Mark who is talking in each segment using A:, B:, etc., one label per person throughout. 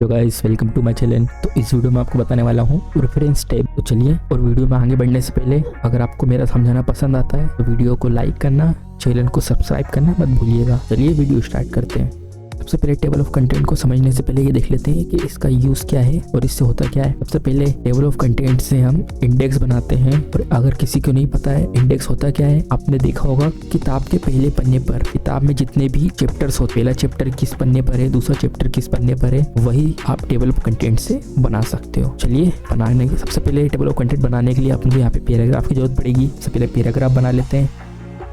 A: तो guys welcome to my channel. तो इस वीडियो में आपको बताने वाला हूँ रेफरेंस टैब। तो चलिए, और वीडियो में आगे बढ़ने से पहले अगर आपको मेरा समझाना पसंद आता है तो वीडियो को लाइक करना, चैनल को सब्सक्राइब करना मत भूलिएगा। चलिए वीडियो स्टार्ट करते हैं। सबसे पहले टेबल ऑफ कंटेंट को समझने से पहले ये देख लेते हैं कि इसका यूज़ क्या है और इससे होता क्या है। सबसे पहले टेबल ऑफ कंटेंट से हम इंडेक्स बनाते हैं, और अगर किसी को नहीं पता है इंडेक्स होता क्या है, आपने देखा होगा किताब के पहले पन्ने पर किताब में जितने भी चैप्टर्स होते, पहला चैप्टर किस पन्ने पर है, दूसरा चैप्टर किस पन्ने पर है, वही आप टेबल ऑफ कंटेंट से बना सकते हो। चलिए बनाने के सबसे पहले टेबल ऑफ कंटेंट बनाने के लिए आपको यहाँ पे पैराग्राफ की जरूरत पड़ेगी। सबसे पहले पैराग्राफ बना लेते हैं।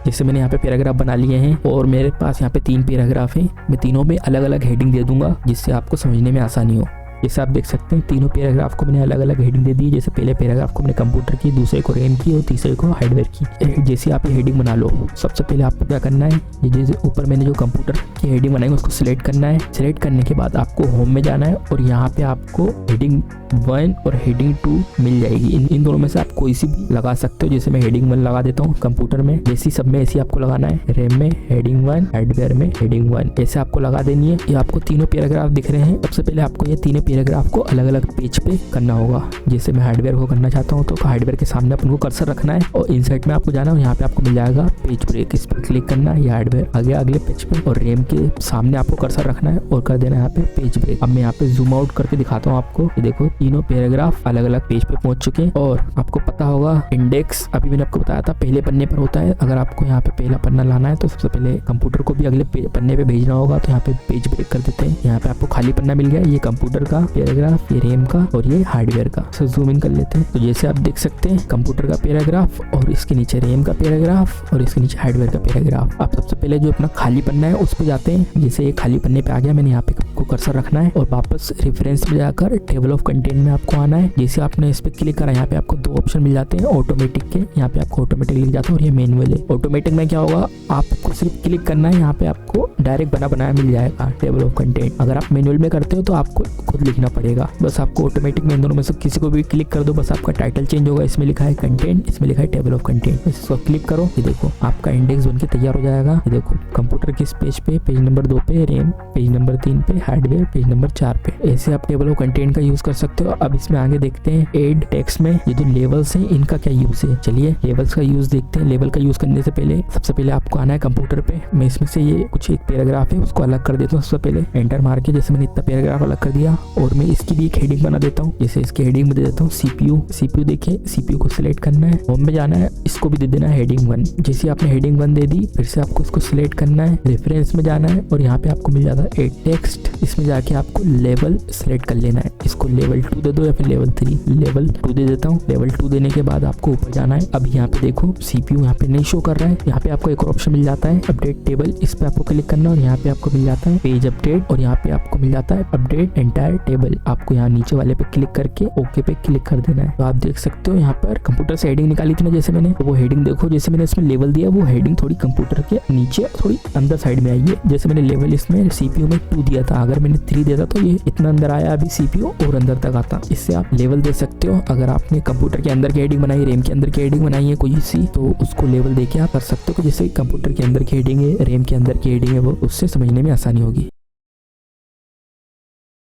A: जैसे मैंने यहाँ पे पैराग्राफ बना लिए हैं और मेरे पास यहाँ पे 3 पैराग्राफ हैं। मैं तीनों में अलग अलग हेडिंग दे दूंगा जिससे आपको समझने में आसानी हो। जैसे आप देख सकते हैं तीनों पैराग्राफ को मैंने अलग अलग हेडिंग दे दी। जैसे पहले पैराग्राफ को मैंने कंप्यूटर की, दूसरे को रैम की और तीसरे को हार्डवेयर की। जैसे आप ये हेडिंग बना लो, सबसे पहले आपको क्या करना है, ये जैसे ऊपर मैंने जो कंप्यूटर की हेडिंग बनाई उसको सिलेक्ट करना है। सिलेक्ट करने के बाद आपको होम में जाना है और यहाँ पे आपको हेडिंग 1 और हेडिंग 2 मिल जाएगी। इन दोनों में से आप कोई सी भी लगा सकते हो। जैसे मैं हेडिंग 1 लगा देता हूँ कंप्यूटर में, जैसी सब में ऐसी आपको लगाना है। रैम में हेडिंग 1, हार्डवेयर में हेडिंग 1, ऐसे आपको लगा देनी है। ये आपको तीनों पैराग्राफ दिख रहे हैं। सबसे पहले आपको ये तीनों पैराग्राफ को अलग अलग पेज पे करना होगा। जैसे मैं हार्डवेयर को करना चाहता हूँ तो हार्डवेयर के सामने अपन को कर्सर रखना है और इंसर्ट में आपको जाना है। यहाँ पे आपको मिल जाएगा पेज ब्रेक, इस पर क्लिक करना है। ये हार्डवेयर आ गया अगले पेज पे, और रैम के सामने आपको कर्सर रखना है और कर देना है यहाँ पे पेज ब्रेक। अब मैं यहाँ पे जूम आउट करके दिखाता हूँ आपको। ये देखो तीनों पैराग्राफ अलग अलग पेज पे पहुंच चुके हैं। और आपको पता होगा इंडेक्स अभी मैंने आपको बताया था पहले पन्ने पर होता है। अगर आपको यहाँ पे पहला पन्ना लाना है तो सबसे पहले कंप्यूटर को भी अगले पन्ने पे भेजना होगा। तो यहाँ पे पेज ब्रेक कर देते हैं। यहाँ पे आपको खाली पन्ना मिल गया, ये कंप्यूटर का पैराग्राफ, ये रैम का और ये हार्डवेयर का। तो जूम इन कर लेते हैं। तो जैसे आप देख सकते हैं कंप्यूटर का पैराग्राफ और इसके नीचे रैम का पैराग्राफ और इसके नीचे हार्डवेयर का पैराग्राफ। आप सबसे पहले जो अपना खाली पन्ना है उस पर जाते हैं। जैसे ये खाली पन्ने पे आ गया, मैंने यहाँ पे आपको कर्सर रखना है और वापस रेफरेंस में जाकर टेबल ऑफ कंटेंट में आपको आना है। जैसे आपने इस पे क्लिक करा, यहाँ पे आपको 2 ऑप्शन मिल जाते हैं ऑटोमेटिक के। यहाँ पे आपको ऑटोमेटिक लिख जाता है और ये मैनुअल है। ऑटोमेटिक में क्या होगा, आपको सिर्फ क्लिक करना है, यहाँ पे आपको डायरेक्ट बना बनाया मिल जाएगा टेबल ऑफ कंटेंट। अगर आप मैनुअल में करते हो तो आपको खुद लिखना पड़ेगा। बस आपको ऑटोमेटिक में इन दोनों में से किसी को भी क्लिक कर दो, बस आपका टाइटल चेंज होगा। इसमें लिखा है कंटेंट, इसमें लिखा है टेबल ऑफ कंटेंट। इसको क्लिक करो, ये देखो आपका इंडेक्स बनके तैयार हो जाएगा। ये देखो कंप्यूटर किस पेज पे, पेज नंबर 2 पे, रैम पेज नंबर 3 पे, हार्डवेयर पेज नंबर 4 पे। ऐसे आप टेबल ऑफ कंटेंट का यूज कर सकते हो। अब इसमें आगे देखते हैं एड टेक्स्ट में ये जो लेवल्स हैं इनका क्या यूज है। चलिए लेवल्स का यूज देखते हैं। लेवल का यूज करने से पहले सबसे पहले आपको आना है कंप्यूटर पे। मैं इसमें से ये कुछ एक पैराग्राफ है उसको अलग कर देता हूँ। सबसे पहले एंटर मार के जैसे मैंने इतना पैराग्राफ अलग कर दिया और मैं इसकी भी एक हेडिंग बना देता हूँ। जैसे इसकी हेडिंग में दे देता हूँ सीपीयू। देखिए सीपीयू को सिलेक्ट करना है, होम में जाना है, इसको भी दे देना है हेडिंग 1। जैसे आपने हेडिंग 1 दे दी, फिर से आपको इसको सिलेक्ट करना है, रेफरेंस में जाना है और यहाँ पे आपको मिल जाता है एड टेक्स्ट। इसमें जाके आपको लेवल सिलेक्ट कर लेना है। इसको लेवल 2 दे दो या फिर लेवल 3। लेवल 2 दे देता हूँ। लेवल 2 देने के बाद आपको ऊपर जाना है। अब यहाँ पे देखो सीपीयू यहाँ पे नहीं शो कर रहा है। यहाँ पे आपको एक और ऑप्शन मिल जाता है अपडेट टेबल, इस पे आपको क्लिक करना है और यहाँ पे आपको मिल जाता है पेज अपडेट और यहाँ पे आपको मिल जाता है अपडेट एंटायर टेबल। आपको यहाँ नीचे वाले पे क्लिक करके ओके पे क्लिक कर देना है। तो आप देख सकते हो यहाँ पर कंप्यूटर से हेडिंग निकाली थी ना जैसे मैंने, तो वो हेडिंग देखो जैसे मैंने इसमें लेवल दिया वो हेडिंग थोड़ी कंप्यूटर के नीचे थोड़ी अंदर साइड में आई है। जैसे मैंने लेवल इसमें सीपीयू में 2 दिया था, अगर मैंने 3 दिया था तो ये इतना अंदर आया, अभी सीपीयू और अंदर तक आता। इससे आप लेवल दे सकते हो। अगर आपने कंप्यूटर के अंदर की हेडिंग बनाई, रैम के अंदर की हेडिंग बनाई है कोई सी, तो उसको लेवल देके आप कर सकते हो। जैसे कंप्यूटर के अंदर की हेडिंग है, रैम के अंदर की हेडिंग है, वो उससे समझने में आसानी होगी।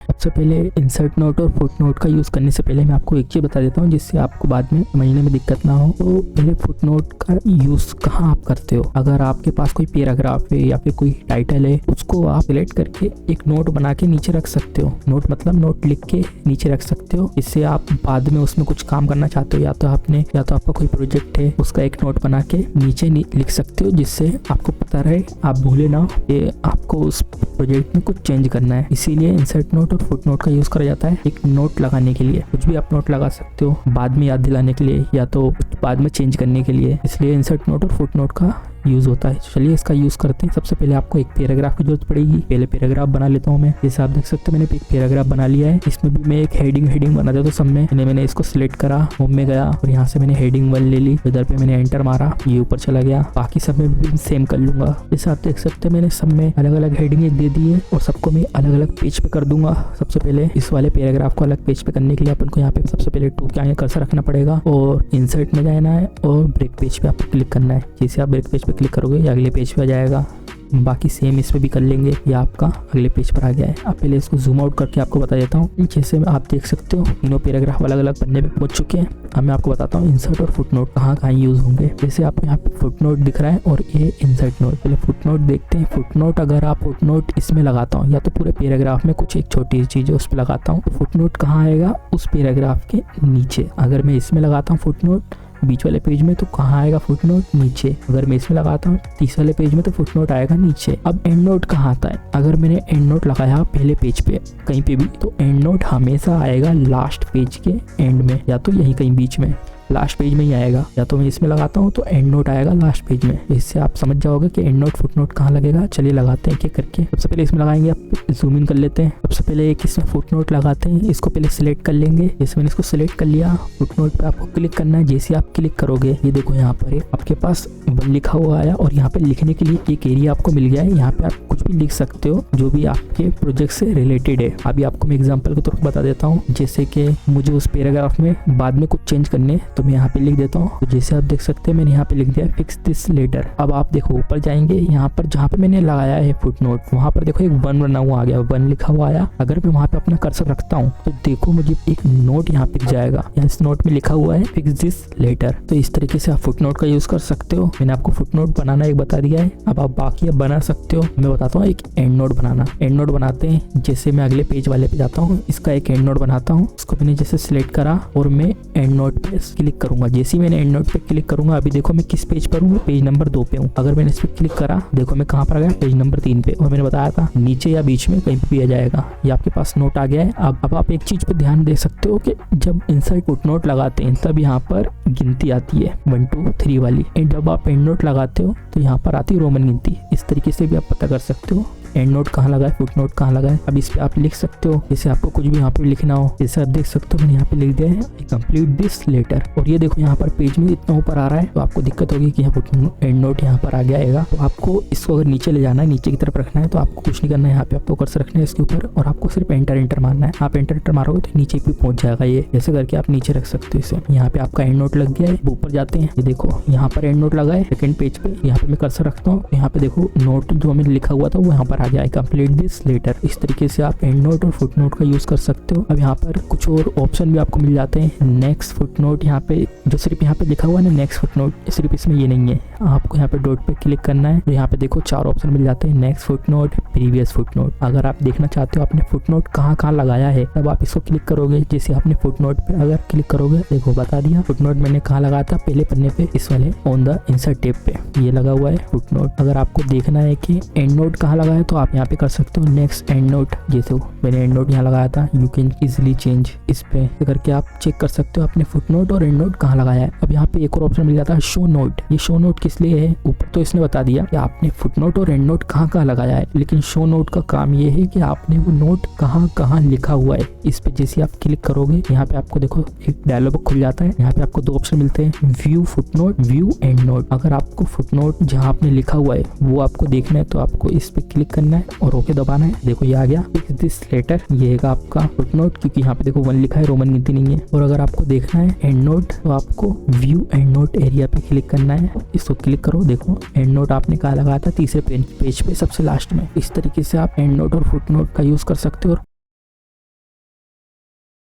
A: सबसे पहले इंसर्ट नोट और फुट नोट का यूज़ करने से पहले मैं आपको एक चीज़ बता देता हूँ जिससे आपको बाद में समझने में दिक्कत ना हो। तो पहले फुट नोट का यूज़ कहाँ आप करते हो, अगर आपके पास कोई पैराग्राफ है या फिर कोई टाइटल है, उसको आप सिलेक्ट करके एक नोट बना के नीचे रख सकते हो। नोट मतलब नोट लिख के नीचे रख सकते हो। इससे आप बाद में उसमें कुछ काम करना चाहते हो, या तो आपका कोई प्रोजेक्ट है उसका एक नोट बना के नीचे लिख सकते हो, जिससे आपको पता रहे, आप भूले ना कि आपको उस प्रोजेक्ट में कुछ चेंज करना है। इसीलिए इंसर्ट नोट और फुट नोट का यूज करा जाता है एक नोट लगाने के लिए। कुछ भी आप नोट लगा सकते हो बाद में याद दिलाने के लिए या तो बाद में चेंज करने के लिए। इसलिए इंसर्ट नोट और फुट नोट का यूज होता है। चलिए इसका यूज करते हैं। सबसे पहले आपको एक पैराग्राफ की जरूरत पड़ेगी। पहले पैराग्राफ बना लेता हूँ मैं। जैसे आप देख सकते हो मैंने एक पैराग्राफ बना लिया है। इसमें भी मैं एक हेडिंग बना देता हूँ सब में। मैंने इसको सिलेक्ट करा, होम में गया और यहाँ से मैंने हेडिंग 1 ले ली। इधर पे मैंने एंटर मारा, ये ऊपर चला गया। बाकी सब में भी सेम कर लूंगा। जैसे आप देख सकते हैं मैंने सब में अलग अलग हेडिंग एक दे दी है और सबको मैं अलग अलग पेज पे कर दूंगा। सबसे पहले इस वाले पैराग्राफ को अलग पेज पे करने के लिए अपन को यहाँ पे सबसे पहले 2 के आगे कर्सर रखना पड़ेगा और इंसर्ट में जाना है और ब्रेक पेज पे आपको क्लिक करना है। जैसे आप ब्रेक पेज पे क्लिक करोगे ये अगले पेज पे आ जाएगा। बाकी सेम इस पे भी कर लेंगे। ये आपका अगले पेज पर आ गया है। अब पहले इसको जूम आउट करके आपको बता देता हूँ। जैसे आप देख सकते हो तीनों पैराग्राफ अलग अलग पन्ने पे पहुंच चुके हैं। अब मैं आपको बताता हूँ इंसर्ट और फुटनोट कहाँ कहाँ यूज होंगे। जैसे आपको यहाँ पे फुटनोट दिख रहा है और ये इंसर्ट नोट। पहले फुटनोट देखते हैं। फुटनोट अगर आप फुटनोट इसमें लगाता हूँ या तो पूरे पैराग्राफ में कुछ एक छोटी चीज है उस पर लगाता हूँ, तो फुटनोट कहाँ आएगा, उस पैराग्राफ के नीचे। अगर मैं इसमें लगाता हूँ फुटनोट बीच वाले पेज में, तो कहाँ आएगा फुटनोट, नीचे। अगर मैं इसमें लगाता हूँ तीसरे वाले पेज में, तो फुटनोट आएगा नीचे। अब एंड नोट कहाँ आता है, अगर मैंने एंड नोट लगाया पहले पेज पे कहीं पे भी, तो एंड नोट हमेशा आएगा लास्ट पेज के एंड में, या तो यहीं कहीं बीच में लास्ट पेज में ही आएगा। या तो मैं इसमें लगाता हूँ तो एंड नोट आएगा लास्ट पेज में। इससे आप समझ जाओगे कि एंड नोट फुटनोट कहाँ लगेगा। चलिए लगाते हैं एक करके। सबसे पहले इसमें लगाएंगे, आप जूम इन कर लेते हैं। सबसे पहले एक इसमें फुटनोट लगाते हैं। इसको पहले सिलेक्ट कर लेंगे। जैसे मैंने इसको सिलेक्ट कर लिया, फुटनोट पे आपको क्लिक करना है। जैसे आप क्लिक करोगे ये देखो यहाँ पर आपके पास 1 लिखा हुआ आया और यहाँ पे लिखने के लिए एक एरिया आपको मिल गया है। यहाँ पे आप कुछ भी लिख सकते हो जो भी आपके प्रोजेक्ट से रिलेटेड है। अभी आपको मैं एग्जांपल के तौर पर बता देता हूँ। जैसे कि मुझे उस पैराग्राफ में बाद में कुछ चेंज करने, तो मैं यहाँ पे लिख देता हूँ। तो जैसे आप देख सकते हैं मैंने यहाँ पे लिख दिया फिक्स दिस लेटर। अब आप देखो ऊपर जाएंगे, यहाँ पर जहाँ पे मैंने लगाया है फुटनोट, वहाँ पर देखो एक 1 बना हुआ आ गया, 1 लिखा हुआ आया। अगर मैं वहाँ पे अपना कर्सर रखता हूँ तो देखो मुझे एक नोट यहाँ पे जाएगा। इस नोट में लिखा हुआ है फिक्स दिस लेटर। तो इस तरीके से आप फुटनोट का यूज कर सकते हो। मैंने आपको फुटनोट बनाना एक बता दिया है। अब आप बाकी अब बना सकते हो। मैं बताता हूँ एक and note banana. And note बनाते हैं। जैसे मैं अगले पेज वाले पे जाता हूँ, इसका एक एंड नोट बनाता हूँ। उसको मैंने जैसे सिलेक्ट करा और मैं एंड नोट पे क्लिक करूंगा। जैसे मैंने एंड नोट पे क्लिक करूंगा, अभी देखो मैं किस पेज पर हूँ, पेज नंबर 2 पे हूँ। अगर मैंने इस पे क्लिक करा, देखो मैं कहाँ पर आ गया, पेज नंबर 3 पे। और मैंने बताया था नीचे या बीच में कहीं भी आ जाएगा। ये आपके पास नोट आ गया है। अब आप एक चीज पे ध्यान दे सकते हो कि जब इंसर्ट फुटनोट लगाते हैं तब यहाँ पर गिनती आती है 1 2 3 वाली। एंड जब आप एंड नोट लगाते हो तो यहाँ पर आती है रोमन गिनती। इस तरीके से भी आप पता कर सकते हो एंड नोट कहाँ लगा है, फुटनोट कहाँ लगा है। अब इस पे आप लिख सकते हो। जैसे आपको कुछ भी यहाँ पे लिखना हो, जैसे आप देख सकते हो मैंने यहाँ पे लिख दिया है कंप्लीट दिस लेटर। और ये देखो यहाँ पर पेज में इतना ऊपर आ रहा है, तो आपको दिक्कत होगी कि यहाँ एंड नोट यहाँ पर आ गया है। तो आपको इसको अगर नीचे ले जाना है, नीचे की तरफ रखना है, तो आपको कुछ नहीं करना है। यहाँ पे आपको कर्सर रखना है इसके ऊपर और आपको सिर्फ एंटर मारना है। आप एंटर मारोगे तो नीचे भी पहुंच जाएगा ये। जैसे करके आप नीचे रख सकते हो इसे। यहाँ पे आपका एंड नोट लग गया है। ऊपर जाते हैं, ये देखो यहाँ पर एंड नोट लगा है सेकंड पेज पे। यहाँ पे मैं कर्सर रखता हूँ, यहाँ पे देखो नोट जो मैंने लिखा हुआ था वो यहाँ पर आ गया है कंप्लीट दिस लेटर। इस तरीके से आप एंड नोट और फुटनोट का यूज कर सकते हो। अब यहाँ पर कुछ और ऑप्शन भी आपको मिल जाते हैं। नेक्स्ट फुटनोट, यहाँ पे जो सिर्फ यहाँ पे लिखा हुआ है ना नेक्स्ट फुटनोट, सिर्फ इसमें ये नहीं है। आपको यहाँ पे डॉट पे क्लिक करना है, तो यहाँ पे देखो 4 ऑप्शन मिल जाते हैं। Next footnote, previous footnote. अगर आप देखना चाहते हो आपने फुटनोट कहाँ कहाँ लगाया है, तब आप इसको क्लिक करोगे। जैसे आपने फुटनोट पे अगर क्लिक करोगे, देखो बता दिया फुटनोट मैंने कहाँ लगाया था, पहले पन्ने पे इस वाले ऑन द इंसर्ट टेप पे ये लगा हुआ है फुटनोट। अगर आपको देखना है कि एंड नोट कहाँ लगा है, तो आप यहाँ पे कर सकते हो नेक्स्ट एंड नोट। जैसे मैंने एंड नोट यहाँ लगाया था, यू कैन इजिली चेंज इस पे करके आप चेक कर सकते हो आपने फुटनोट और एंड नोट कहाँ लगाया है। अब यहाँ पे एक और ऑप्शन मिल जाता है शो नोट। ये शो नोट किस लिए है, ऊपर तो इसने बता दिया कि आपने फुटनोट और एंड नोट कहाँ कहाँ लगाया है, लेकिन शो नोट का काम ये है कि आपने वो नोट कहाँ कहाँ लिखा हुआ है। इस पे जैसे आप क्लिक करोगे, यहाँ पे आपको देखो एक डायलॉग खुल जाता है। यहाँ पे आपको 2 ऑप्शन मिलते हैं, view footnote, view and note. अगर आपको फुटनोट जहाँ आपने लिखा हुआ है वो आपको देखना है, तो आपको इस पे क्लिक करना है और ओके दबाना है। देखो ये आ गया फिक्स दिस लेटर। ये है आपका फुटनोट, क्योंकि यहाँ पे देखो 1 लिखा है, रोमन गिनती नहीं है। और अगर आपको देखना है एंड नोट, तो आपको व्यू एंड नोट एरिया पे क्लिक करना है। इसको क्लिक करो, देखो एंड नोट आपने कहाँ लगाया था, तीसरे पेज पे सबसे लास्ट में। इस तरीके से आप एंड नोट और फुटनोट का यूज कर सकते हो।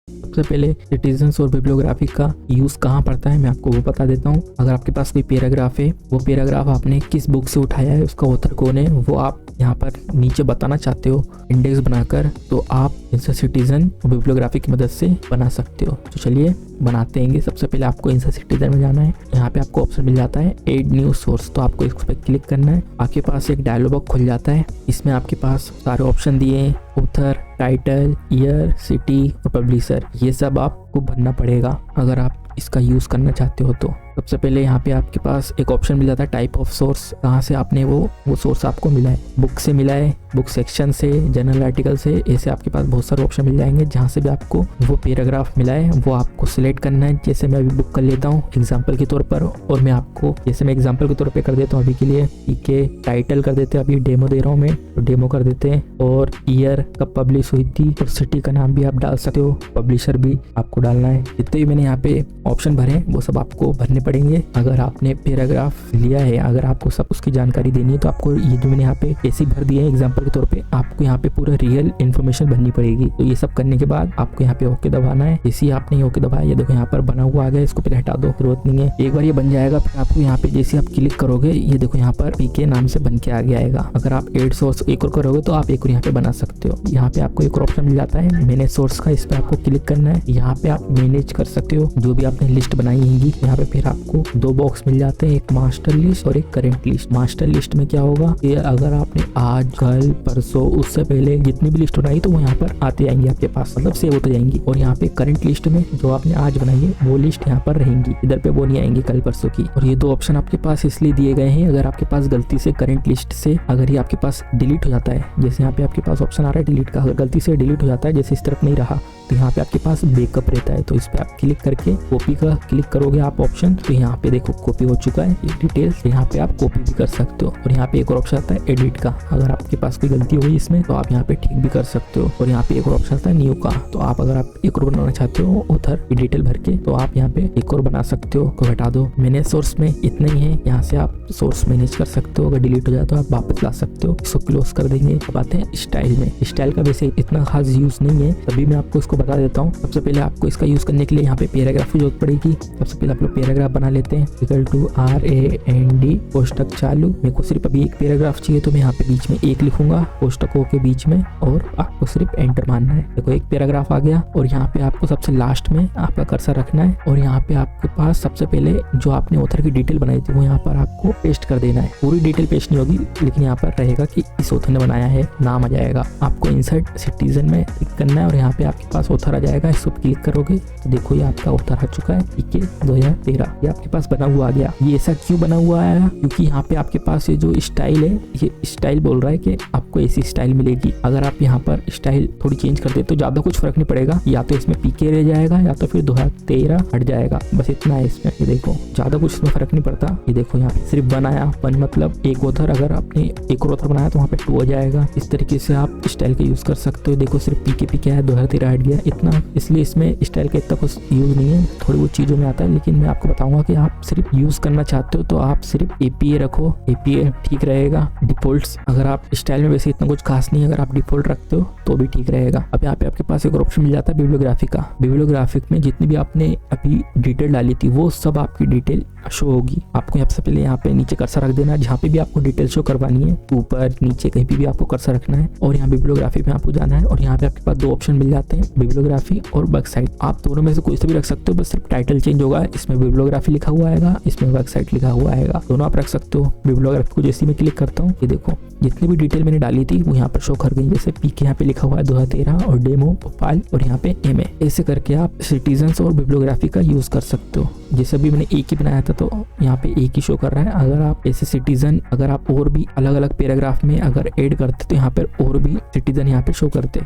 A: सबसे पहले सिटीजन्स और बिब्लियोग्राफी का यूज कहाँ पड़ता है मैं आपको वो बता देता हूँ। अगर आपके पास कोई पैराग्राफ है, वो पैराग्राफ आपने किस बुक से उठाया है, उसका ऑथर कौन है, वो आप यहाँ पर नीचे बताना चाहते हो इंडेक्स बनाकर, तो आप इंसर्ट सिटीजन और बिब्लियोग्राफी की मदद से बना सकते हो। तो चलिए बनाते हैं। सबसे पहले आपको इंसर्ट सिटीजन में जाना है। यहाँ पे आपको ऑप्शन मिल जाता है एड न्यू सोर्स, तो आपको इस पर क्लिक करना है। आपके पास एक डायलॉग बॉक्स खुल जाता है। इसमें आपके पास सारे ऑप्शन दिए हैं, ऑथर, टाइटल, ईयर, सिटी और पब्लिशर। ये सब आपको भरना पड़ेगा अगर आप इसका यूज करना चाहते हो। तो सबसे पहले यहाँ पे आपके पास एक ऑप्शन मिल जाता है टाइप ऑफ सोर्स, कहाँ से आपने वो सोर्स आपको मिला है, बुक से मिला है, बुक सेक्शन से, जर्नल आर्टिकल से। ऐसे आपके पास बहुत सारे ऑप्शन मिल जाएंगे। जहाँ से भी आपको वो पैराग्राफ मिला है वो आपको सिलेक्ट करना है। जैसे मैं अभी बुक कर लेता हूँ एग्जाम्पल के तौर पर, और मैं आपको जैसे मैं एग्जाम्पल के तौर पर कर देता हूँ अभी के लिए, ठीक है, टाइटल कर देते हैं, अभी डेमो दे रहा हूँ मैं तो डेमो कर देते हैं, और ईयर कब पब्लिश हुई थी, और सिटी का नाम भी आप डाल सकते हो, पब्लिशर भी आपको डालना है। जितने भी मैंने यहाँ पे ऑप्शन भरे वो सब आपको भरने पड़ेंगे। अगर आपने पैराग्राफ लिया है, अगर आपको सब उसकी जानकारी देनी है तो आपको ये जो मैंने यहाँ पे ऐसे भर दिए हैं एग्जाम्पल के तौर पे, आपको यहाँ पे पूरा रियल इन्फॉर्मेशन भरनी पड़ेगी। तो ये सब करने के बाद आपको यहाँ पे ओके दबाना है। जैसे ही आपने ओके दबाया, ये देखो यहाँ पर बना हुआ आ गया, इसको पहले हटा दो, जरूरत नहीं है। एक बार ये बन जाएगा फिर आपको यहाँ पे जैसे आप क्लिक करोगे, ये देखो यहाँ पर पीके नाम से बन के आ गया आएगा। अगर आप एड सोर्स एक और करोगे तो आप एक और यहाँ पे बना सकते हो। यहाँ पे आपको एक और ऑप्शन मिल जाता है मैनेज सोर्स का, इस पे आपको क्लिक करना है। यहाँ पे आप मैनेज कर सकते हो जो भी आपने लिस्ट बनाई होगी। यहाँ पे फिर आपको दो बॉक्स मिल जाते हैं, एक मास्टर लिस्ट और एक करंट लिस्ट। मास्टर लिस्ट में क्या होगा कि अगर आपने आज, कल, परसों, उससे पहले जितनी भी लिस्ट बनाई तो वो यहाँ पर आते जाएंगी आपके पास, मतलब सेव होते जाएंगी। और यहाँ पे करंट लिस्ट में जो आपने आज बनाई है वो लिस्ट यहाँ पर रहेंगी, इधर पे वो नहीं आएंगी कल परसों की। और ये दो ऑप्शन आपके पास इसलिए दिए गए हैं, अगर आपके पास गलती से करंट लिस्ट से अगर ये आपके पास डिलीट हो जाता है, जैसे यहाँ पे आपके पास ऑप्शन आ रहा है डिलीट का, अगर गलती से डिलीट हो जाता है, जैसे इस तरफ नहीं रहा तो यहाँ पे आपके पास बैकअप रहता है। तो इस पे आप क्लिक करके कॉपी का क्लिक करोगे आप ऑप्शन, तो यहाँ पे देखो कॉपी हो चुका है ये डिटेल्स, यहाँ पे आप कॉपी भी कर सकते हो। और यहाँ पे एक और ऑप्शन आता है एडिट का, अगर आपके पास कोई गलती हुई इसमें तो आप यहाँ पे ठीक भी कर सकते हो। और यहाँ पे एक और ऑप्शन आता है न्यू का, तो आप अगर आप एक और बनाना चाहते हो उधर डिटेल भर के तो आप यहाँ पे एक और बना सकते हो। तो हटा दो। मैनेज सोर्स में इतना ही है, यहाँ से आप सोर्स मैनेज कर सकते हो, अगर डिलीट हो जाए तो आप वापस ला सकते हो। इसको क्लोज कर देंगे। अब आते हैं स्टाइल में। स्टाइल का वैसे इतना खास यूज नहीं है, तभी मैं आपको इसको बता देता हूँ। सबसे पहले आपको इसका यूज करने के लिए यहाँ पे पैराग्राफ की जरूरत पड़ेगी। सबसे पहले आप लोग पैराग्राफ बना लेते हैं, इक्वल टू RAND कोष्टक चालू। मेरे को सिर्फ अभी एक पैराग्राफ चाहिए तो मैं यहाँ पे बीच में एक लिखूंगा कोष्टकों के बीच में, और आपको सिर्फ एंटर मारना है। देखो एक पैराग्राफ आ गया। और यहाँ पे आपको सबसे लास्ट में आपका कर्सर रखना है, और यहाँ पे आपके पास सबसे पहले जो आपने ऑथर की डिटेल बनाई थी वो यहाँ पर आपको पेस्ट कर देना है। पूरी डिटेल पेस्ट नहीं होगी, लेकिन यहाँ पर रहेगा कि इस ऑथर ने बनाया है, नाम आ जाएगा। आपको इंसर्ट सिटीजन में क्लिक करना है और यहाँ पे आपके पास ऑथर आ जाएगा। इसको क्लिक करोगे तो देखो ये आपका ऑथर आ चुका है, PK 2013, ये आपके पास बना हुआ आ गया। ये ऐसा क्यों बना हुआ आया? क्योंकि यहाँ पे आपके पास ये जो स्टाइल है, ये स्टाइल बोल रहा है कि आपको ऐसी स्टाइल मिलेगी। अगर आप यहाँ पर स्टाइल थोड़ी चेंज कर दे तो ज्यादा कुछ फर्क नहीं पड़ेगा, या तो इसमें PK रह जाएगा या तो फिर 2013 हट जाएगा, बस इतना है इसमें। ये देखो ज्यादा कुछ इसमें फर्क नहीं पड़ता। ये देखो यहाँ पे सिर्फ बनाया वन, मतलब एक ऑथर, अगर आपने एक और ऑथर बनाया तो वहाँ पे 2 हो जाएगा। इस तरीके से आप स्टाइल का यूज कर सकते हो। देखो सिर्फ PK है, 2013 हट गया इतना, इसलिए इसमें स्टाइल का इतना कुछ यूज नहीं है, थोड़ी बहुत चीजों में आता है। लेकिन मैं आपको बताऊंगा कि आप सिर्फ यूज करना चाहते हो तो आप सिर्फ APA रखो, APA ठीक रहेगा। डिफॉल्ट्स अगर आप स्टाइल में वैसे इतना कुछ खास नहीं है, अगर आप डिफॉल्ट रखते हो तो भी ठीक रहेगा। अब यहाँ पे आपके पास एक और ऑप्शन मिल जाता है बिब्लियोग्राफी का। बिब्लियोग्राफिक में जितनी भी आपने अभी डिटेल डाली थी वो सब आपकी डिटेल शो होगी। आपको सबसे पहले यहाँ पे नीचे कर्सर रख देना है, जहाँ पे भी आपको डिटेल शो करवानी है, ऊपर नीचे कहीं पे भी आपको कर्सर रखना है। और यहाँ बिब्लियोग्राफी में आपको जाना है, और यहाँ पे आपके पास 2 ऑप्शन मिल जाते हैं, बिब्लियोग्राफी और वेबसाइट। आप दोनों में से कोई से भी रख सकते हो, बस सिर्फ टाइटल चेंज होगा। इसमें बिब्लियोग्राफी लिखा हुआ आएगा, इसमें वेबसाइट लिखा हुआ आएगा, दोनों आप रख सकते हो। बिब्लियोग्राफी को जैसे मैं क्लिक करता हूँ, ये देखो जितनी भी डिटेल मैंने डाली थी वो यहाँ पर शो कर गई। जैसे PK यहाँ पे लिखा हुआ है 2013 और डेमो भोपाल, और यहाँ पे MA। ऐसे करके आप सिटीजन्स और बिब्लियोग्राफी का यूज कर सकते हो। जैसे अभी मैंने एक ही बनाया था तो यहाँ पे एक ही शो कर रहा है। अगर आप ऐसे सिटीजन, अगर आप और भी अलग अलग पैराग्राफ में अगर ऐड करते तो यहाँ पर और भी सिटीजन यहाँ पे शो करते।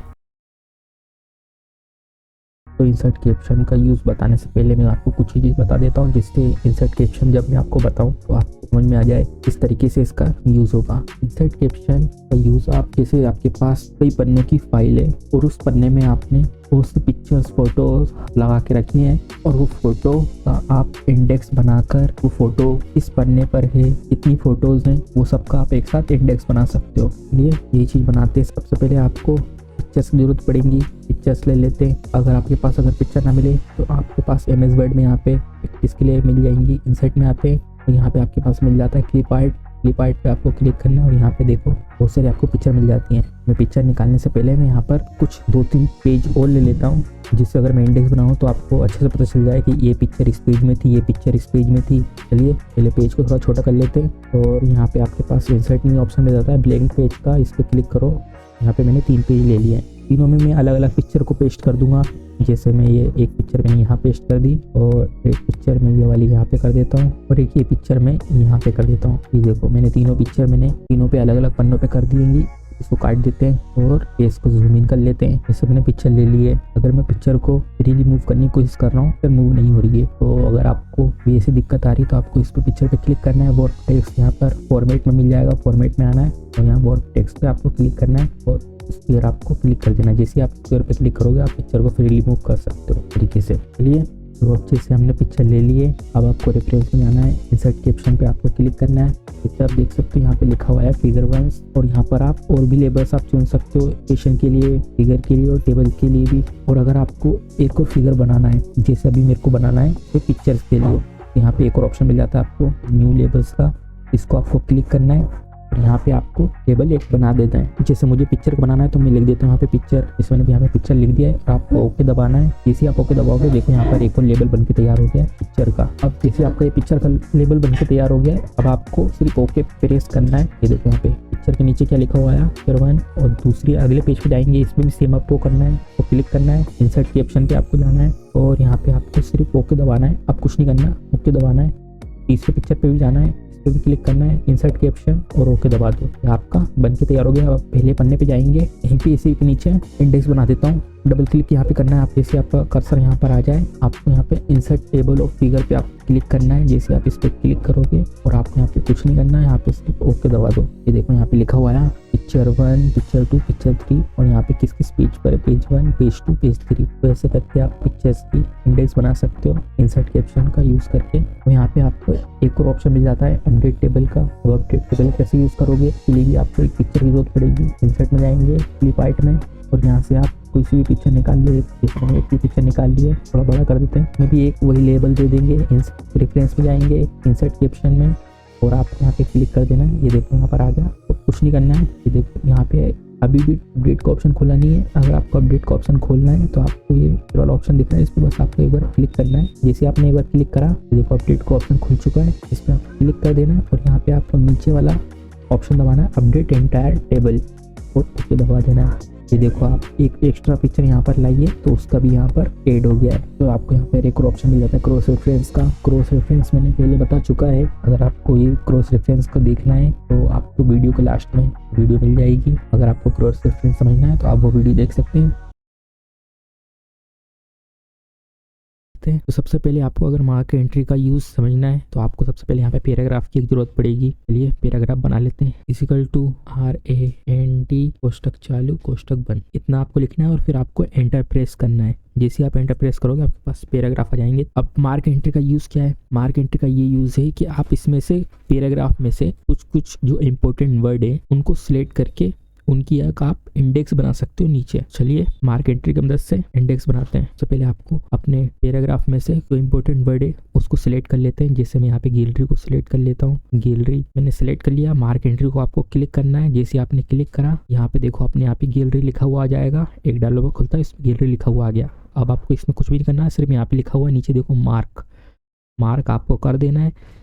A: तो इंसर्ट कैप्शन का यूज़ बताने से पहले मैं आपको कुछ ही चीज़ बता देता हूँ, जिससे इंसर्ट कैप्शन जब मैं आपको बताऊँ तो आपको समझ में आ जाए किस तरीके से इसका यूज़ होगा। इंसर्ट कैप्शन का यूज़ आप जैसे आपके पास कई पन्ने की फाइल है और उस पन्ने में आपने बहुत सी पिक्चर्स, फोटोज लगा के रखी हैं, और वो फोटो का आप इंडेक्स बनाकर वो फोटो इस पन्ने पर है, कितनी फोटोज हैं, वो सबका आप एक साथ इंडेक्स बना सकते हो। इसलिए ये चीज़ बनाते सबसे पहले आपको पिक्चर्स की जरूरत पड़ेगी। पिक्चर्स ले लेते हैं। अगर आपके पास अगर पिक्चर ना मिले तो आपके पास MS वर्ड में यहाँ पे प्रैक्टिस के लिए मिल जाएंगी। इंसर्ट में आते हैं तो यहाँ पे आपके पास मिल जाता है क्लिप आर्ट। क्लिप आर्ट पे आपको क्लिक करना है और यहाँ पे देखो बहुत सारी आपको पिक्चर मिल जाती हैं। मैं पिक्चर निकालने से पहले मैं यहाँ पर कुछ 2-3 पेज और ले लेता हूँ, जिससे अगर मैं इंडेक्स बनाऊँ तो आपको अच्छे से पता चल जाए कि ये पिक्चर इस पेज में थी, ये पिक्चर इस पेज में थी। चलिए पहले पेज को थोड़ा छोटा कर लेते हैं, और यहाँ पे आपके पास इंसर्ट में ऑप्शन मिल जाता है ब्लैंक पेज का, इस पर क्लिक करो। यहाँ पे मैंने 3 पेज ले लिए हैं, तीनों में मैं अलग अलग पिक्चर को पेस्ट कर दूंगा। जैसे मैं ये एक पिक्चर मैंने यहाँ पेस्ट कर दी, और एक पिक्चर मैं ये वाली यहाँ पे कर देता हूँ, और एक ये पिक्चर मैं यहाँ पे कर देता हूँ। ये देखो मैंने तीनों पिक्चर तीनों पे अलग अलग पन्नों पे कर दिएंगी। इसको काट देते हैं और फेस को जूम इन कर लेते हैं। जैसे मैंने पिक्चर ले ली है, अगर मैं पिक्चर को फ्रीली मूव करने की कोशिश कर रहा हूँ फिर मूव नहीं हो रही है, तो अगर आपको भी ऐसी दिक्कत आ रही है तो आपको इस पे पिक्चर पे क्लिक करना है। वॉर्प टेक्स्ट यहाँ पर फॉर्मेट में मिल जाएगा, फॉर्मेट में आना है और यहाँ वॉर्प टेक्स्ट पे आपको क्लिक करना है और स्क्वायर आपको क्लिक कर देना है। जैसे आप स्क्वायर पे क्लिक करोगे आप पिक्चर को फ्रीली मूव कर सकते हो तरीके से। चलिए तो अब जैसे हमने पिक्चर ले लिए, अब आपको रेफरेंस में जाना है, इंसर्ट कैप्शन पे आपको क्लिक करना है। इधर आप देख सकते हो यहाँ पे लिखा हुआ है फिगर 1 और यहाँ पर आप और भी लेबल्स आप चुन सकते हो, इक्वेशन के लिए, फिगर के लिए और टेबल के लिए भी। और अगर आपको एक और फिगर बनाना है, जैसे अभी मेरे को बनाना है तो पिक्चर्स के लिए, यहाँ पे एक और ऑप्शन मिल जाता है आपको न्यू लेबल्स का, इसको आपको क्लिक करना है और यहाँ पे आपको टेबल एक बना देता है। जैसे मुझे पिक्चर का बनाना है तो मैं लिख देता हूँ यहाँ पे पिक्चर, इस मैंने यहाँ पे पिक्चर लिख दिया है और आपको ओके दबाना है। जैसे आप ओके दबाओगे देखो यहाँ पर एक और लेबल बन के तैयार हो गया है पिक्चर का। अब जैसे आपका ये पिक्चर का लेबल बन के तैयार हो गया है, अब आपको सिर्फ ओके प्रेस करना है। ये देखो यहाँ पे पिक्चर के नीचे क्या लिखा हुआ है पिक्चर 1, और दूसरी अगले पेज पे जाएंगे, इसमें भी सेम आपको करना है, तो क्लिक करना है, इंसर्ट के ऑप्शन पे आपको जाना है और यहाँ पे आपको सिर्फ ओके दबाना है, अब कुछ नहीं करना, ओके दबाना है। तीसरे पिक्चर पे भी जाना है, इस पे भी क्लिक करना है, इंसर्ट के ऑप्शन और ओके दबा दो, ये आपका बन के तैयार हो गया। अब पहले पन्ने पे जाएंगे, यहीं पे इसी के नीचे इंडेक्स बना देता हूँ, डबल क्लिक यहाँ पे करना है। आप जैसे आपका कर्सर यहाँ पर आ जाए, आपको यहाँ पे इंसर्ट टेबल ऑफ फिगर पे आप क्लिक करना है। जैसे आप इस पर क्लिक करोगे और आपको यहाँ पे कुछ नहीं करना है, यहाँ पे सिर्फ ओके दबा दो। ये देखो यहाँ पे लिखा हुआ है पिक्चर 1, पिक्चर 2, पिक्चर 3 और यहाँ पे किस किस पेज पर है, पेज 1, पेज 2, पेज 3। तो ऐसे करके आप पिक्चर्स की इंडेक्स बना सकते हो इंसर्ट के ऑप्शन का यूज़ करके। और यहाँ पे आपको एक और ऑप्शन मिल जाता है अपडेट टेबल का। तो अपडेट टेबल कैसे यूज़ करोगे, इसके लिए भी आपको एक पिक्चर की जरूरत पड़ेगी। इंसर्ट में जाएंगे, फ्लिप आइट में, और यहाँ से आप कोई सी भी पिक्चर निकाल ले। इसमें एक भी पिक्चर निकाल लिए, थोड़ा बड़ा कर देते हैं, इसमें भी एक वही लेबल दे देंगे। रेफरेंस में जाएंगे, इंसर्ट के ऑप्शन में, और आपको यहाँ पे क्लिक कर देना है। ये देखो यहाँ पर आ गया, तो कुछ नहीं करना है। ये देखो यहाँ पे अभी भी अपडेट का ऑप्शन खुला नहीं है। अगर आपको अपडेट का ऑप्शन खोलना है तो आपको ये वाला ऑप्शन दिख रहा है, इस पर बस आपको एक बार क्लिक करना है। जैसे आपने एक बार क्लिक करा, ये देखो अपडेट का ऑप्शन खुल चुका है, इस पर आपको क्लिक कर देना है और यहाँ पे आपको नीचे वाला ऑप्शन दबाना है अपडेट एंटायर टेबल, और ओके दबा देना है। ये देखो आप एक एक्स्ट्रा पिक्चर यहाँ पर लाइए तो उसका भी यहाँ पर ऐड हो गया है। तो आपको यहाँ पर एक और ऑप्शन मिल जाता है क्रॉस रेफरेंस का। क्रॉस रेफरेंस मैंने पहले बता चुका है, अगर आपको ये क्रॉस रेफरेंस को देखना है तो आपको वीडियो के लास्ट में वीडियो मिल जाएगी। अगर आपको क्रॉस रेफरेंस समझना है तो आप वो वीडियो देख सकते हैं। तो सबसे पहले आपको अगर मार्क एंट्री का यूज़ समझना है तो आपको सबसे पहले यहाँ पे पैराग्राफ की एक जरूरत पड़ेगी। चलिए पैराग्राफ बना लेते हैं। इक्वल टू RAND कोष्टक चालू कोष्टक बंद, इतना आपको लिखना है और फिर आपको एंटर प्रेस करना है। जैसे आप एंटर प्रेस करोगे आपके पास पैराग्राफ आ जाएंगे। अब मार्क एंट्री का यूज़ क्या है, मार्क एंट्री का ये यूज़ है कि आप इसमें से पैराग्राफ में से कुछ जो इंपॉर्टेंट वर्ड है उनको सिलेक्ट करके उनकी एक आप इंडेक्स बना सकते हो नीचे। चलिए मार्क एंट्री की मदद से इंडेक्स बनाते हैं। सबसे पहले आपको अपने पैराग्राफ में से जो इंपॉर्टेंट वर्ड है उसको सिलेक्ट कर लेते हैं। जैसे मैं यहाँ पे गैलरी को सिलेक्ट कर लेता हूँ, गैलरी मैंने सिलेक्ट कर लिया। मार्क एंट्री को आपको क्लिक करना है। जैसे आपने क्लिक करा, यहाँ पे देखो अपने यहाँ पे गैलरी लिखा हुआ आ जाएगा, एक डायलॉग बॉक्स खुलता है, इसमें गैलरी लिखा हुआ आ गया। अब आपको इसमें कुछ भी नहीं करना है, सिर्फ यहाँ पे लिखा हुआ नीचे देखो मार्क आपको कर देना है।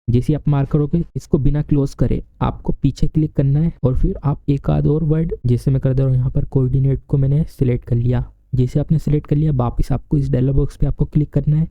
A: जैसे आप मार्क करोगे, इसको बिना क्लोज करे आपको पीछे क्लिक करना है और फिर आप एक आध और वर्ड, जैसे मैं कर दे रहा हूँ यहाँ पर कोऑर्डिनेट को मैंने सिलेक्ट कर लिया। जैसे आपने सिलेक्ट कर लिया, वापस आपको इस डायलॉग बॉक्स पे आपको क्लिक करना है।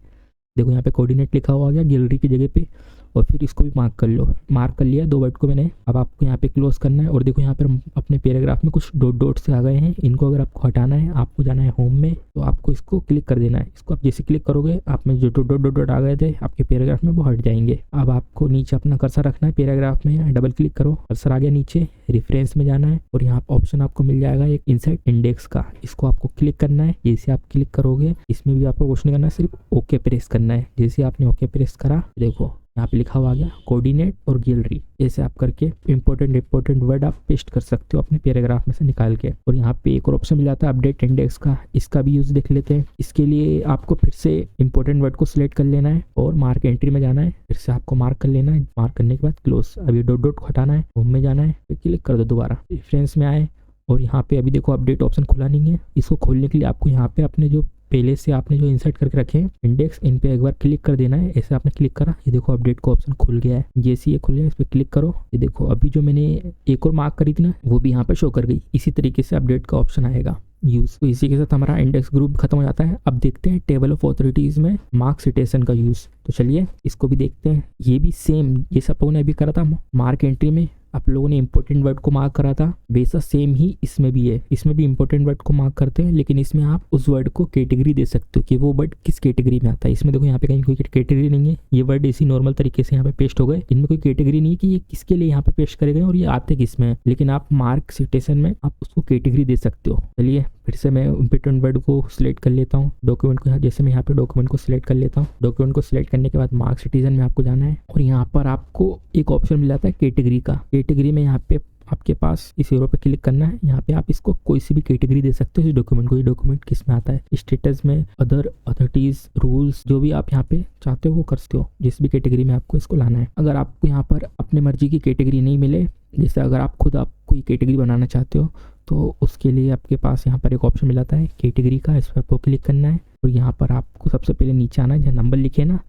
A: देखो यहाँ पे कोऑर्डिनेट लिखा हुआ आ गया गैलरी की जगह पे, और फिर इसको भी मार्क कर लो। मार्क कर लिया 2 वर्ड को मैंने। अब आपको यहाँ पे क्लोज करना है और देखो यहाँ पर अपने पैराग्राफ में कुछ डॉट से आ गए हैं, इनको अगर आपको हटाना है आपको जाना है होम में, तो आपको इसको क्लिक कर देना है। इसको आप जैसे क्लिक करोगे आप में जो डॉट आ गए थे आपके पैराग्राफ में वो हट जाएंगे। अब आपको नीचे अपना कर्सर रखना है पैराग्राफ में, डबल क्लिक करो, कर्सर आ गया नीचे, रेफरेंस में जाना है और यहाँ ऑप्शन आपको मिल जाएगा एक इंसर्ट इंडेक्स का, इसको आपको क्लिक करना है। जैसे आप क्लिक करोगे इसमें भी आपको कुछ नहीं करना है, सिर्फ ओके प्रेस करना है। जैसे आपने ओके प्रेस करा, देखो यहाँ पे लिखा हुआ आ गया कोऑर्डिनेट और गैलरी। ऐसे आप करके इंपॉर्टेंट वर्ड आप पेस्ट कर सकते हो अपने पैराग्राफ में से निकाल के। और यहाँ पे एक और ऑप्शन मिल जाता है अपडेट इंडेक्स का, इसका भी यूज देख लेते हैं। इसके लिए आपको फिर से इंपॉर्टेंट वर्ड को सिलेक्ट कर लेना है और मार्क एंट्री में जाना है, फिर से आपको मार्क कर लेना है। मार्क करने के बाद क्लोज, अभी डॉट को हटाना है, होम में जाना है, फिर क्लिक कर दो दोबारा, रेफरेंस में आए और यहाँ पे अभी देखो अपडेट ऑप्शन खुला नहीं है। इसको खोलने के लिए आपको यहाँ पे अपने जो पहले से आपने जो इंसर्ट करके रखे हैं इंडेक्स, इन पे एक बार क्लिक कर देना है। ऐसे आपने क्लिक करा, ये देखो अपडेट का ऑप्शन खुल गया है। जैसे ये खुल गया इस पर क्लिक करो, ये देखो अभी जो मैंने एक और मार्क करी थी ना वो भी यहाँ पे शो कर गई। इसी तरीके से अपडेट का ऑप्शन आएगा यूज। तो इसी के साथ हमारा इंडेक्स ग्रुप खत्म हो जाता है। अब देखते हैं टेबल ऑफ ऑथोरिटीज में मार्क सिटेशन का यूज। तो चलिए इसको भी देखते हैं। ये भी सेम जैसा अपन ने अभी करा था मार्क एंट्री में, आप लोगों ने इंपॉर्टेंट वर्ड को मार्क करा था, वैसा सेम ही इसमें भी है। इसमें भी इंपॉर्टेंट वर्ड को मार्क करते हैं, लेकिन इसमें आप उस वर्ड को कैटेगरी दे सकते हो कि वो वर्ड किस कैटेगरी में आता है। इसमें देखो यहाँ पे कहीं कोई कैटेगरी नहीं है, ये वर्ड इसी नॉर्मल तरीके से यहाँ पे पेस्ट हो गए। इनमें कोई कैटेगरी नहीं है कि ये किसके लिए यहाँ पे पेस्ट करे गए और ये आते किस में है, लेकिन आप मार्क सिटेशन में आप उसको कैटेगरी दे सकते हो। चलिए फिर से मैं इम्पोर्टेंट वर्ड को सिलेक्ट कर लेता हूँ। डॉक्यूमेंट को जैसे मैं यहाँ पे डॉक्यूमेंट को सिलेक्ट कर लेता हूँ। डॉक्यूमेंट को सिलेक्ट करने के बाद मार्क सिटीजन में आपको जाना है और यहाँ पर आपको एक ऑप्शन मिल जाता है कैटेगरी का। कैटेगरी में यहाँ पे आपके पास इस एरो पे क्लिक करना है। यहाँ पे आप इसको कोई सी भी कैटेगरी दे सकते हो इस डॉक्यूमेंट को। ये डॉक्यूमेंट किस में आता है, स्टेटस में, अदर, अथॉरिटीज, रूल्स, जो भी आप यहाँ पे चाहते हो वो कर सकते हो। जिस भी कैटेगरी में आपको इसको लाना है। अगर आपको यहाँ पर अपने मर्जी की कैटेगरी नहीं मिले, जैसे अगर आप खुद आप कोई कैटेगरी बनाना चाहते हो तो उसके लिए आपके पास यहाँ पर एक ऑप्शन मिल जाता है कैटेगरी का। इस पर आपको क्लिक करना है और यहाँ पर आपको सबसे पहले नीचे आना है, जहाँ नंबर लिखे ना,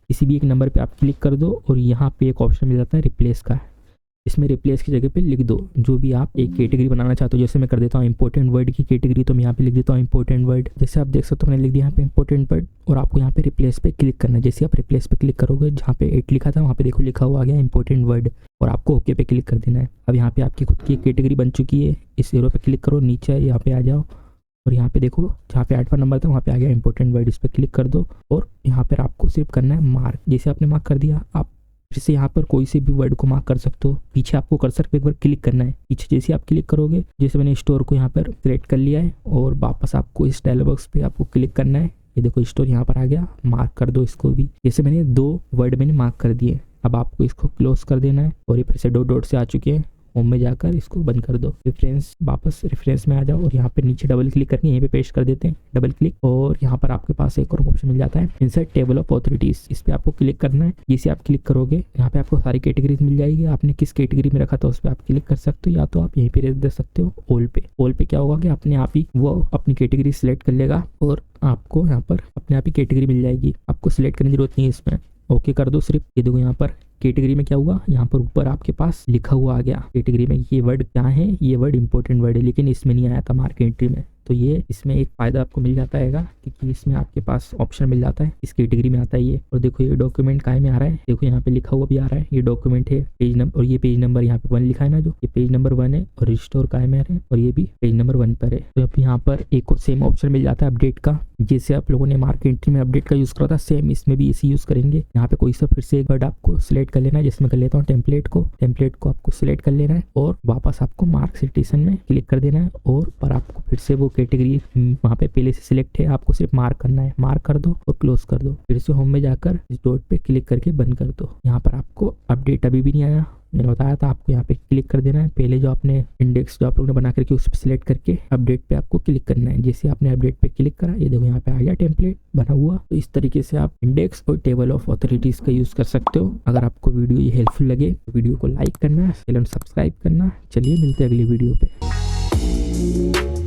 A: किसी भी एक नंबर पे आप क्लिक कर दो और यहाँ पे एक ऑप्शन मिल जाता है रिप्लेस का। इसमें रिप्लेस की जगह पे लिख दो जो भी आप एक कैटेगरी बनाना चाहते हो। जैसे मैं कर देता हूँ इंपॉर्टेंट वर्ड की कैटेगरी, तो मैं यहाँ पे लिख देता हूँ इंपॉर्टेंट वर्ड। जैसे आप देख सकते हो मैंने लिख दिया यहाँ पे इंपॉर्टेंट वर्ड और आपको यहाँ पे रिप्लेस पे क्लिक करना है। जैसे आप रिप्लेस पे क्लिक करोगे, जहाँ पे 8 लिखा था वहाँ पे देखो लिखा हुआ आ गया इंपॉर्टेंट वर्ड और आपको ओके पे क्लिक कर देना है। अब यहाँ पे आपकी खुद की एक कैटेगरी बन चुकी है। इस एरो पे क्लिक करो, नीचे यहाँ पे आ जाओ और यहाँ पे देखो जहाँ पे 8वां नंबर था वहाँ पे आ गया इंपॉर्टेंट वर्ड। इस पर क्लिक कर दो और यहाँ पर आपको सिर्फ करना है मार्क। जैसे आपने मार्क कर दिया, आप फिर से यहाँ पर कोई से भी वर्ड को मार्क कर सकते हो। पीछे आपको कर्सर पे एक बार क्लिक करना है। पीछे जैसे आप क्लिक करोगे, जैसे मैंने स्टोर को यहाँ पर सिलेक्ट कर लिया है और वापस आपको इस डायलॉग बॉक्स पे आपको क्लिक करना है। ये देखो स्टोर यहाँ पर आ गया, मार्क कर दो इसको भी। जैसे मैंने 2 वर्ड मैंने मार्क कर दिए, अब आपको इसको क्लोज कर देना है और ये फिर से डॉट से आ चुके हैं। होम में जाकर इसको बंद कर दो। रेफरेंस, वापस रेफरेंस में आ जाओ और यहाँ पे नीचे डबल क्लिक करनी है, यहीं पे पेस्ट कर देते हैं डबल क्लिक और यहाँ पर आपके पास एक और ऑप्शन मिल जाता है इंसर्ट टेबल ऑफ ऑथोरिटीज। इस पे आपको क्लिक करना है। जैसे आप क्लिक करोगे यहाँ पे आपको सारी कैटेगरीज मिल जाएगी। आपने किस कैटेगरी में रखा था उस पर आप क्लिक कर सकते हो या तो आप यहीं पे दे सकते हो ऑल पे। ऑल पे क्या होगा कि अपने आप ही वो अपनी कैटेगरी सिलेक्ट कर लेगा और आपको यहाँ पर अपने आप ही कैटेगरी मिल जाएगी। आपको सिलेक्ट करने की जरूरत नहीं है इसमें। ओके कर दो सिर्फ। ये देखो यहाँ पर कैटेगरी में क्या हुआ, यहाँ पर ऊपर आपके पास लिखा हुआ आ गया कैटेगरी में ये वर्ड क्या है, ये वर्ड इंपॉर्टेंट वर्ड है, लेकिन इसमें नहीं आया था मार्क एंट्री में। तो ये इसमें एक फ़ायदा आपको मिल जाता है क्योंकि इसमें आपके पास ऑप्शन मिल जाता है इस कैटेगरी में आता है ये। और देखो ये डॉक्यूमेंट काय में आ रहा है, देखो यहाँ पे लिखा हुआ भी आ रहा है ये डॉक्यूमेंट है पेज नंबर, और ये पेज नंबर यहाँ पे 1 लिखा है ना, जो ये पेज नंबर 1 है और रिस्टोर काय में आ रहा है और ये भी पेज नंबर 1 पर है। तो अब यहाँ पर एक और सेम ऑप्शन मिल जाता है अपडेट का। जैसे आप लोगों ने मार्क एंट्री में अपडेट का यूज़ करा था, सेम इसमें भी इसी यूज़ करेंगे। यहाँ पे कोई सा फिर से एक वर्ड आपको सिलेक्ट कर लेना है। जिसमें कर लेता हूँ टेम्पलेट को आपको सिलेक्ट कर लेना है और वापस आपको मार्क सिटीजन में क्लिक कर देना है और पर आपको फिर से वो कैटेगरी वहाँ पे पहले से सिलेक्ट है, आपको सिर्फ मार्क करना है। मार्क कर दो और क्लोज कर दो। फिर से होम में जाकर इस डॉट पे क्लिक करके बंद कर दो। यहाँ पर आपको अपडेट अभी भी नहीं आया, मैंने बताया था आपको यहाँ पे क्लिक कर देना है। पहले जो आपने इंडेक्स जो आप लोगों ने बना करके उस पर सिलेक्ट करके अपडेट पे आपको क्लिक करना है। जैसे आपने अपडेट पे क्लिक करा, ये देखो यहाँ पे आ गया टेम्पलेट बना हुआ। तो इस तरीके से आप इंडेक्स और टेबल ऑफ ऑथोरिटीज का यूज कर सकते हो। अगर आपको वीडियो ये हेल्पफुल लगे तो वीडियो को लाइक करना, चैनल सब्सक्राइब करना। चलिए मिलते हैं अगली वीडियो पे।